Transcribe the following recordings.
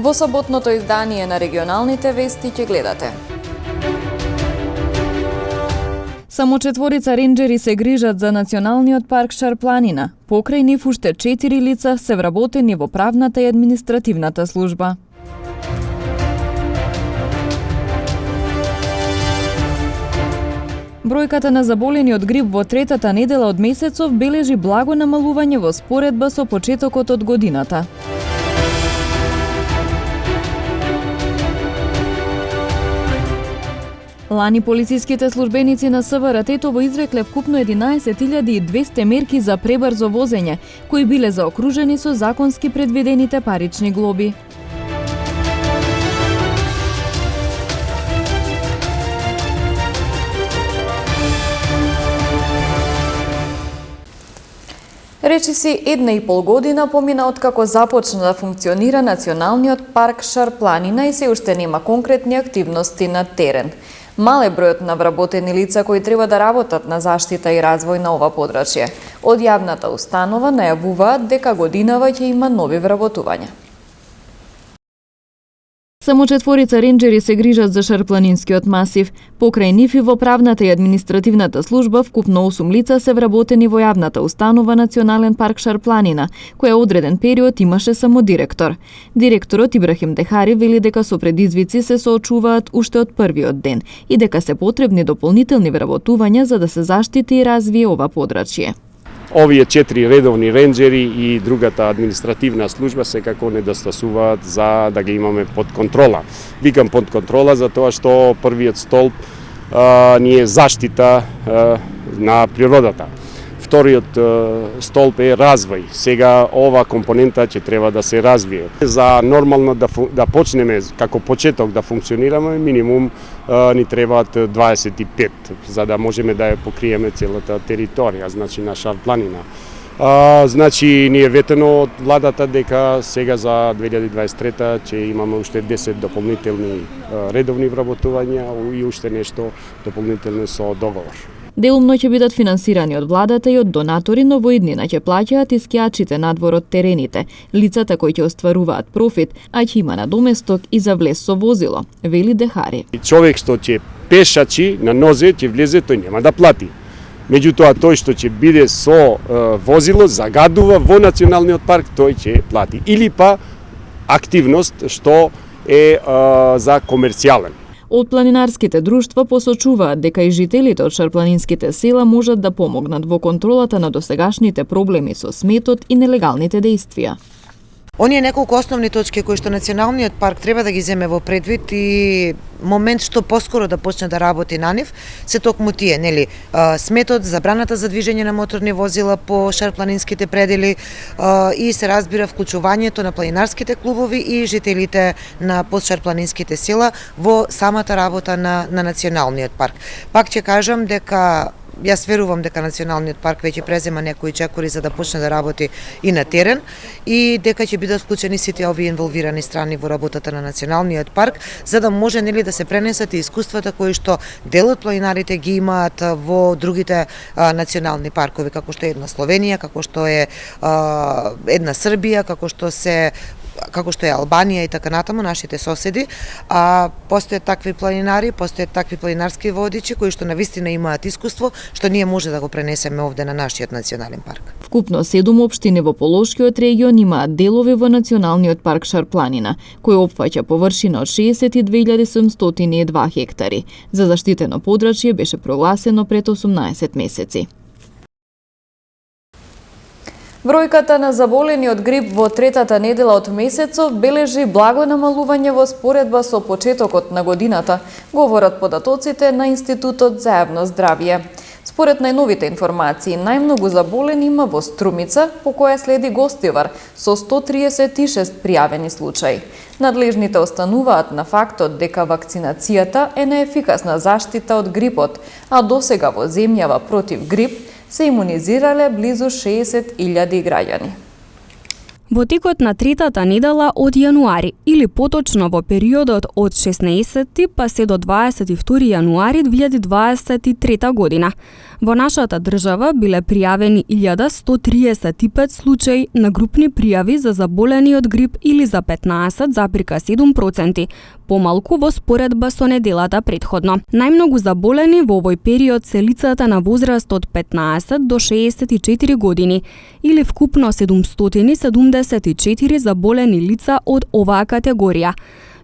Во саботното издание на регионалните вести ќе гледате. Само 4 ренџери се грижат за Националниот парк Шарпланина. Покрај нив уште 4 лица се вработени во правната и административната служба. Бројката на заболени од грип во третата недела од месецов бележи благо намалување во споредба со почетокот од годината. Лани полициските службеници на СВР Тетово изрекле вкупно 11.200 мерки за пребрзо возење, кои биле заокружени со законски предвидените парични глоби. Речиси 1,5 година помина откако започна да функционира Националниот парк Шарпланина и се уште нема конкретни активности на терен. Мал е бројот на вработени лица кои треба да работат на заштита и развој на ова подрачје. Од јавната установа најавуваат дека годинава ќе има нови вработувања. Само 4 ренџери се грижат за Шарпланинскиот масив. Покрај нив и во правната и административната служба вкупно 8 лица се вработени во јавната установа Национален парк Шарпланина, која одреден период имаше само директор. Директорот Ибрахим Дехари вели дека со предизвици се соочуваат уште од првиот ден и дека се потребни дополнителни вработувања за да се заштити и развие ова подрачје. Овие 4 редовни ренџери и другата административна служба секако недостасуваат за да ги имаме под контрола. Викам под контрола затоа што првиот столб ни е заштита на природата. Вториот столб е развој. Сега ова компонента ќе треба да се развие. За нормално да почнеме како почеток да функционираме, минимум ни требаат 25 за да можеме да ја покриеме целата територија, значи на Шарпланина. Значи ни е ветено од владата дека сега за 2023 ќе имаме уште 10 дополнителни редовни вработувања и уште нешто дополнително со договор. Делумно ќе бидат финансирани од владата и од донатори, но во иднина ќе плаќаат и скијачите надвор од терените, лицата кои ќе остваруваат профит, а ќе има надоместок и за влез со возило, вели Дехари. Човек што ќе пешачи на нозе ќе влезе, тој нема да плати. Меѓутоа тој што ќе биде со возило, загадува во Националниот парк, тој ќе плати. Или па активност што е за комерцијален. Од планинарските друштва посочуваат дека и жителите од шарпланинските села можат да помогнат во контролата на досегашните проблеми со сметот и нелегалните дејствија. Оние неколку основни точки кои што Националниот парк треба да ги земе во предвид и момент што поскоро да почне да работи на нив, се токму тие, нели, сметот, забраната за движење на моторни возила по шарпланинските предели и се разбира вклучувањето на планинарските клубови и жителите на постшарпланинските села во самата работа на Националниот парк. Пак ќе кажам дека јас верувам дека Националниот парк веќе презема некои чекори за да почне да работи и на терен и дека ќе бидат вклучени сите овие инволвирани страни во работата на Националниот парк, за да може нели да се пренесат и искуствата кои што дел од планинарите ги имаат во другите национални паркови, како што е една Словенија, како што е една Србија, како што е Албанија и така натаму, нашите соседи, а постојат такви планинари, постојат такви планинарски водичи кои што навистина имаат искуство, што ние може да го пренесеме овде на нашиот национален парк. Вкупно 7 општини во Полошкиот регион имаат делови во Националниот парк Шарпланина, кој опфаќа површина од 62.702 хектари. За заштитено подрачје беше прогласено пред 18 месеци. Бројката на заболени од грип во третата недела од месецов бележи благо намалување во споредба со почетокот на годината, говорат податоците на Институтот за јавно здравје. Според најновите информации, најмногу заболени има во Струмица, по која следи Гостивар, со 136 пријавени случаи. Надлежните остануваат на фактот дека вакцинацијата е неефикасна заштита од грипот, а досега во земјава против грип се имунизирале близу 60.000 граѓани. Во текот на третата недела од јануари, или поточно во периодот од 16 па се до 22 јануари 2023 година, во нашата држава биле пријавени 1135 случаи на групни пријави за заболени од грип или за 15,7%, помалку во споредба со неделата претходно. Најмногу заболени во овој период се лицата на возраст од 15 до 64 години, или вкупно 774 заболени лица од оваа категорија.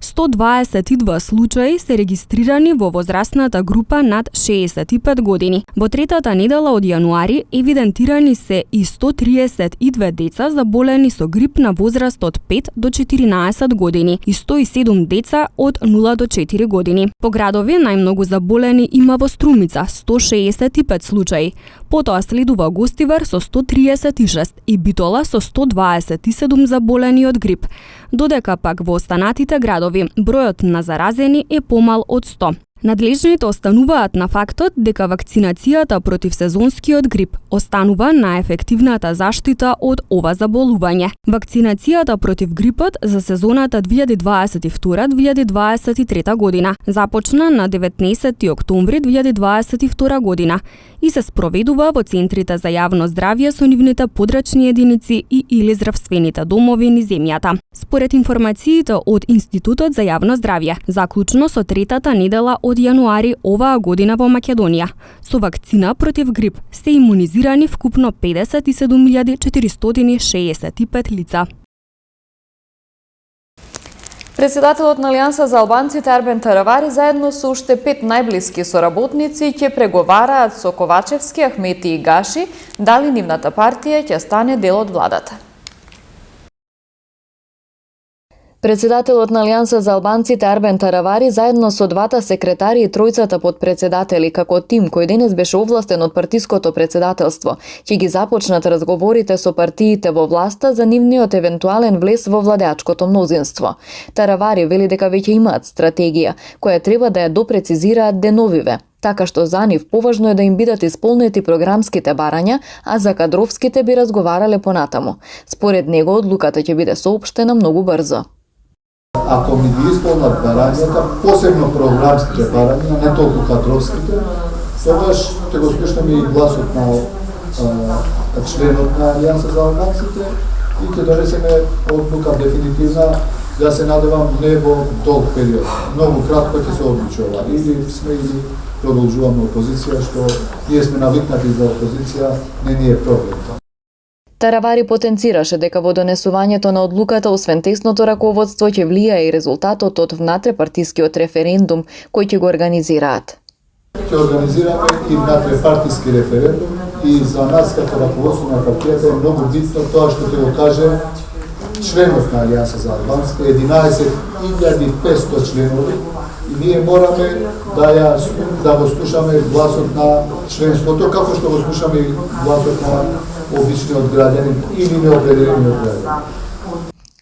122 случаи се регистрирани во возрастната група над 65 години. Во третата недела од јануари евидентирани се и 132 деца заболени со грип на возраст од 5 до 14 години и 107 деца од 0 до 4 години. По градови најмногу заболени има во Струмица 165 случаи. Потоа следува Гостивар со 136 и Битола со 127 заболени од грип, додека пак во останатите градови бројот на заразени е помал од 100. Надлежните остануваат на фактот дека вакцинацијата против сезонскиот грип останува најефективната заштита од ова заболување. Вакцинацијата против грипот за сезоната 2022-2023 година започна на 19 октомври 2022 година и се спроведува во центрите за јавно здравје со нивните подрачни единици и или здравствените домови низ земјата. Според информациите од Институтот за јавно здравје, заклучно со третата недела од јануари оваа година во Македонија, со вакцина против грип се имунизирани вкупно 57.465 лица. Председателот на Алијанса за албанците Арбен Таравари заедно со уште 5 најблиски соработници ќе преговараат со Ковачевски, Ахмети и Гаши дали нивната партија ќе стане дел од владата. Председателот на Алијанса за албанците Арбен Таравари заедно со двата секретари и тројцата подпредседатели како тим кој денес беше овластен од партиското председателство, ќе ги започнат разговорите со партиите во власта за нивниот евентуален влез во владеачкото мнозинство. Таравари вели дека веќе имаат стратегија која треба да ја допрецизираат деновиве, така што за нив поважно е да им бидат исполнети програмските барања, а за кадровските би разговарале понатаму. Според него одлуката ќе биде соопштена многу брзо. Ако ми ги исполнат барањата, посебно програмските барања, не толку кадровските, тогаш ќе го слушнеме и гласот на членот на Алијанса за албанците и ќе донесеме одлука дефинитивна, да се надевам не во долг период. Многу кратко ќе се одлучува. Или сме или продолжуваме опозиција, што ние сме навикнати за опозиција, не ни е проблем. Таравари потенцираше дека во донесувањето на одлуката освен тесното раководство ќе влијае и резултатот од внатрепартискиот референдум кој ќе го организираат. Ќе организираме и внатрепартиски референдум и за нас како раководство на партијата е многу битно тоа што ќе го каже членот на Алијанса за албанците, 11.500 членови, и ние мораме да го слушаме гласот на членството, како што го слушаме и гласот на обичниот граѓанин или неопределениот граѓанин.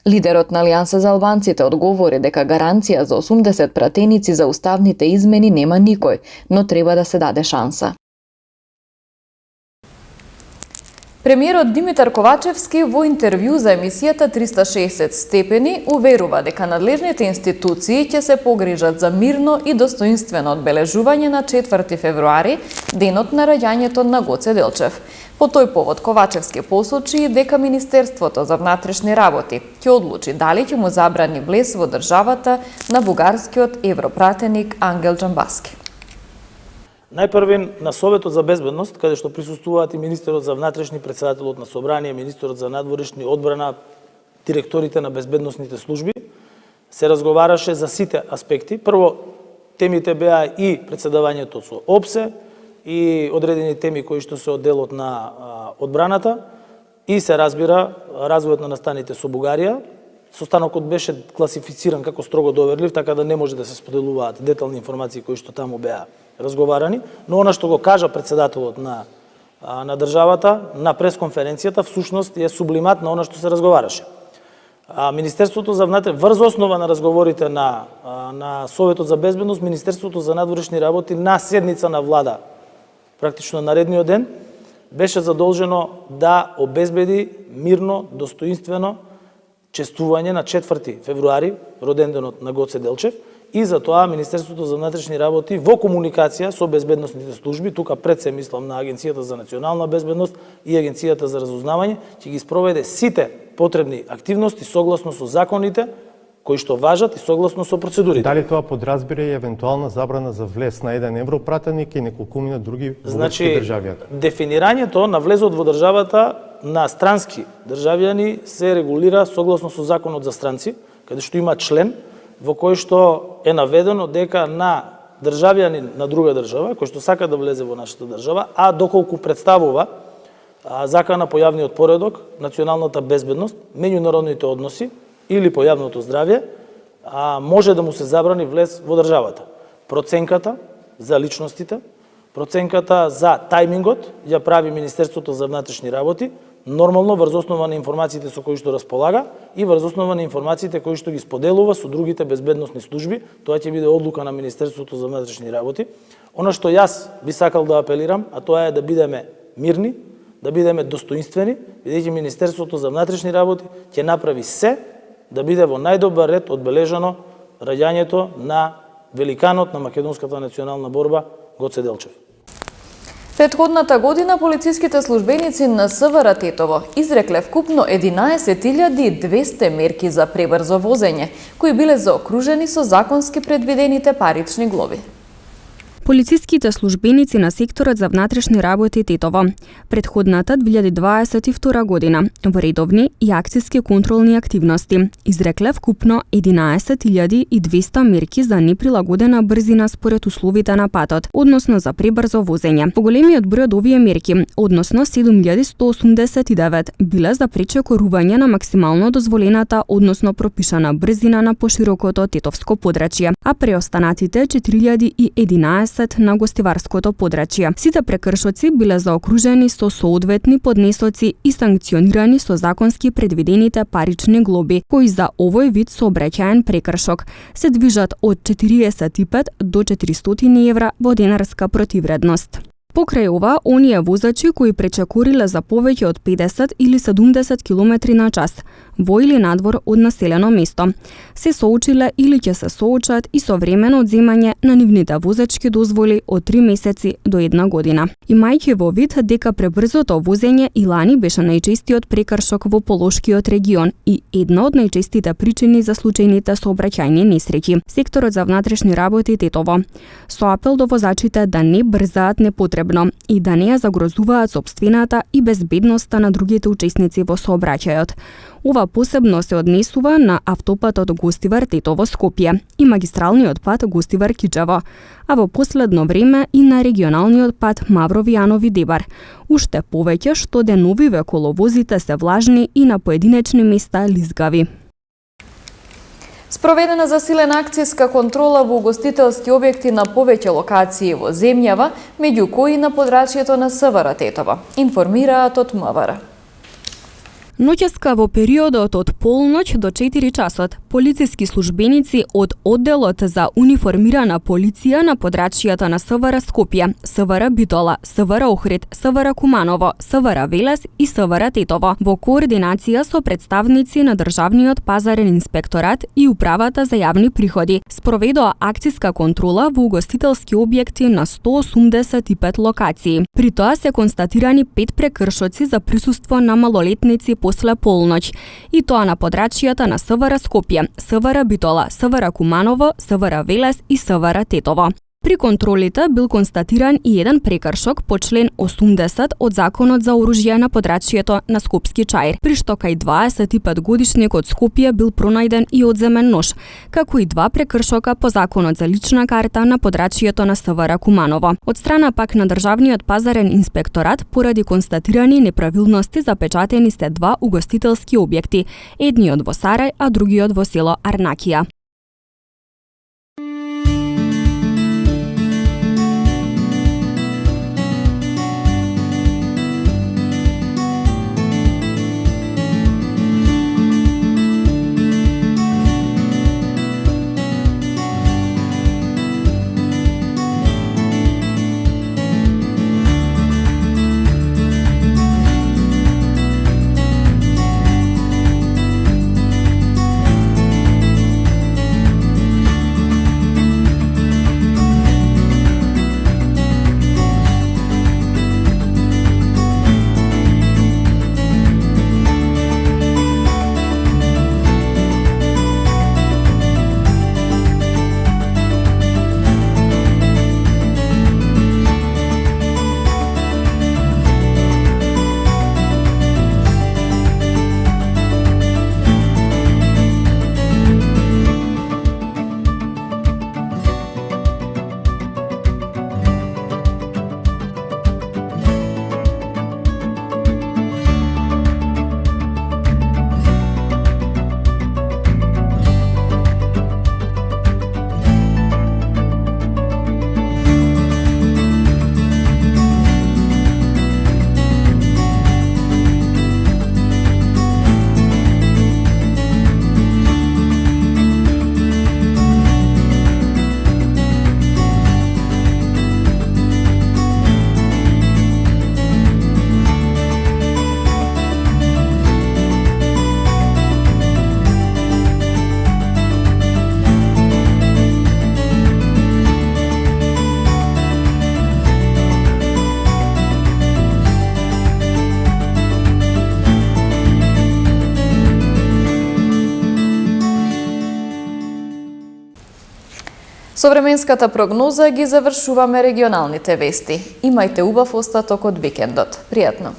Лидерот на Алијанса за албанците одговори дека гаранција за 80 пратеници за уставните измени нема никој, но треба да се даде шанса. Премиерот Димитар Ковачевски во интервју за емисијата 360 степени уверува дека надлежните институции ќе се погрижат за мирно и достоинствено одбележување на 4 февруари, денот на раѓањето на Гоце Делчев. По тој повод Ковачевски посочи дека Министерството за внатрешни работи ќе одлучи дали ќе му забрани влез во државата на бугарскиот европратеник Ангел Џамбаски. Најпрвен на Советот за безбедност, каде што присуствуваат и министерот за внатрешни, председателот на собрание, министерот за надворешни, одбрана, директорите на безбедносните служби, се разговараше за сите аспекти. Прво, темите беа и председавањето со ОПСЕ, и одредени теми кои што се од делот на одбраната, и се разбира развојот на настаните со Бугарија. Состанокот беше класифициран како строго доверлив, така да не може да се споделуваат детални информации кои што таму беа разговарани, но она што го кажа председателот на државата на пресконференцијата всушност е сублимат на она што се разговараше. Министерството за врз основа на разговорите на Советот за безбедност, Министерството за надворешни работи на седница на влада, практично наредниот ден, беше задолжено да обезбеди мирно, достоинствено честување на 4 февруари, роденденот на Гоце Делчев, и за тоа Министерството за внатрешни работи во комуникација со безбедносните служби, тука пред се мислам на Агенцијата за национална безбедност и Агенцијата за разузнавање, ќе ги спроведе сите потребни активности согласно со законите кои што важат и согласно со процедурите. Дали тоа подразбира и евентуална забрана за влез на еден европратеник и неколкумина други Значи, држави? дефинирањето на влезот во државата на странски државјани се регулира согласно со Законот за странци, каде што има член во кој што е наведено дека на државјанин на друга држава, кој што сака да влезе во нашата држава, а доколку представува закана по јавниот поредок, националната безбедност, меѓународните односи или по јавното здравје, може да му се забрани влез во државата. Проценката за личностите, проценката за тајмингот ја прави Министерството за внатрешни работи, нормално врз основа на информациите со кои што располага и врз основа на информациите кои што ги споделува со другите безбедносни служби. Тоа ќе биде одлука на Министерството за внатрешни работи. Она што јас би сакал да апелирам, а тоа е да бидеме мирни, да бидеме достоинствени, бидејќи Министерството за внатрешни работи ќе направи се да биде во најдобар ред одбележано раѓањето на великанот на македонската национална борба Гоце Делчев. Претходната година полициските службеници на СВР Тетово изрекле вкупно 11.200 мерки за пребрзо возење, кои биле заокружени со законски предвидените парични глоби. Полициските службеници на секторот за внатрешни работи Тетово претходната 2022 година во редовни и акцијски контролни активности изрекле вкупно 11.200 мерки за неприлагодена брзина според условите на патот, односно за пребрзо возење. Поголемиот број од овие мерки, односно 7.189, биле за пречекорување на максимално дозволената, односно пропишана брзина на поширокото тетовско подрачје, а преостанатите 4.011 на гостиварското подрачје. Сите прекршоци биле заокружени со соодветни поднесоци и санкционирани со законски предвидените парични глоби, кои за овој вид сообраќаен прекршок се движат од 45 до 400 евра во денарска противредност. Покрај ова, оние возачи кои пречекориле за повеќе од 50 или 70 км на час во или надвор од населено место, се соочиле или ќе се соочат и со времено одземање на нивните возачки дозволи од 3 месеци до 1 година. Имајќи во вид дека пребрзото возење и лани беше најчестиот прекршок во Полошкиот регион и една од најчестите причини за случајните сообраќајни несреќи, секторот за внатрешни работи Тетово со апел до возачите да не брзаат непотребно и да не ја загрозуваат сопствената и безбедноста на другите учесници во сообраќајот. Ова посебно се однесува на автопатот Гостивар Тетово Скопје и магистралниот пат Гостивар Кичево, а во последно време и на регионалниот пат Маврови Јанови Дебар. Уште повеќе што деновиве коловозите се влажни и на поединечни места лизгави. Спроведена засилена акцијска контрола во угостителски објекти на повеќе локации во земјава, меѓу кои на подрачјето на СВР Тетово, информираат од МВР. Ноќеска во периодот од полноќ до 4 часот, полициски службеници од одделот за униформирана полиција на подрачјата на СВР Скопје, СВР Битола, СВР Охрид, СВР Куманово, СВР Велес и СВР Тетово, во координација со представници на Државниот пазарен инспекторат и Управата за јавни приходи, спроведоа акцијска контрола во угостителски објекти на 185 локации. При тоа се констатирани 5 прекршоци за присуство на малолетници после полноќ, и тоа на подрачјата на СВР Скопје, СВР Битола, СВР Куманово, СВР Велес и СВР Тетово. При контролите бил констатиран и еден прекршок по член 80 од Законот за оружје на подрачјето на Скопски Чаир, при што кај 25-годишник од Скопје бил пронајден и одземен нож, како и 2 прекршока по Законот за лична карта на подрачјето на СВР Куманово. Од страна пак на Државниот пазарен инспекторат, поради констатирани неправилности, запечатени се 2 угостителски објекти, едниот во Сарај, а другиот во село Арнакија. Со временската прогноза ги завршуваме регионалните вести. Имајте убав остаток од викендот. Пријатно!